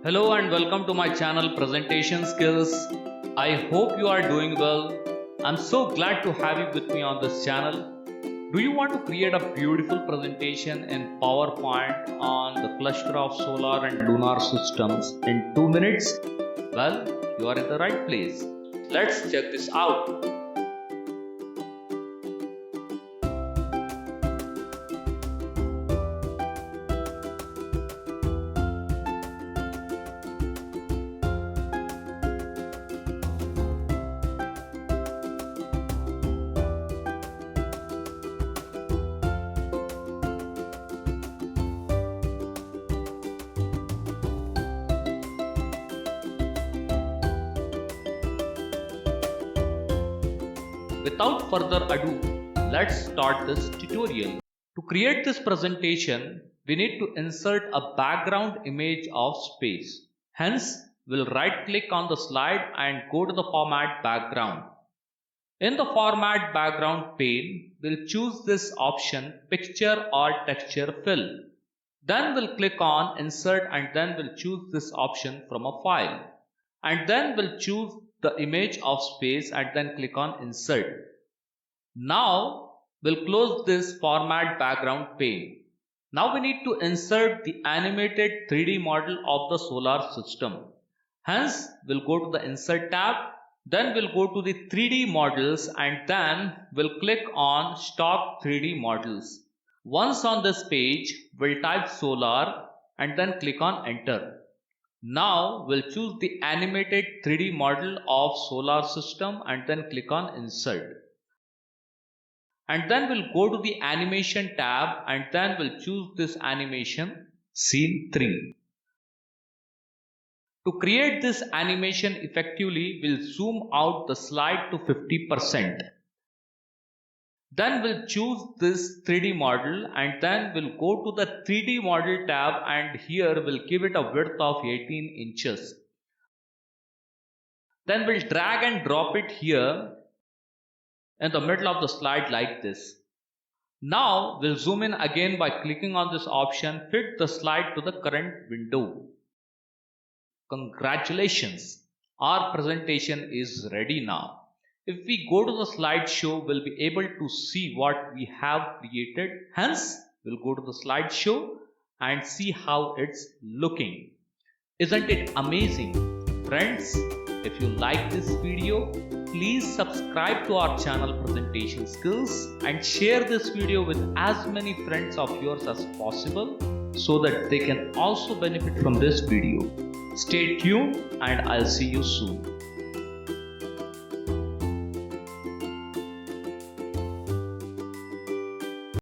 Hello and welcome to my channel Presentation Skills. I hope you are doing well. I'm so glad to have you with me on this channel. Do you want to create a beautiful presentation in PowerPoint on the cluster of solar and lunar systems in 2 minutes? Well, you are in the right place. Let's check this out. Without further ado, let's start this tutorial. To create this presentation, we need to insert a background image of space. Hence, we'll right click on the slide and go to the Format Background. In the Format Background pane, we'll choose this option Picture or Texture Fill. Then we'll click on Insert and then we'll choose this option from a file. And then we'll choose the image of space and then click on Insert. Now we'll close this Format Background pane. Now we need to insert the animated 3D model of the solar system. Hence we'll go to the Insert tab, then we'll go to the 3D models and then we'll click on Stock 3D models. Once on this page, we'll type solar and then click on Enter. Now we'll choose the animated 3D model of solar system and then click on Insert. And then we'll go to the Animation tab and then we'll choose this animation Scene 3. To create this animation effectively, we'll zoom out the slide to 50%. Then we'll choose this 3D model and then we'll go to the 3D model tab and here we'll give it a width of 18 inches. Then we'll drag and drop it here in the middle of the slide like this. Now we'll zoom in again by clicking on this option, fit the slide to the current window. Congratulations, our presentation is ready now. If we go to the slideshow, we'll be able to see what we have created. Hence, we'll go to the slideshow and see how it's looking. Isn't it amazing? Friends, if you like this video, please subscribe to our channel Presentation Skills and share this video with as many friends of yours as possible so that they can also benefit from this video. Stay tuned and I'll see you soon.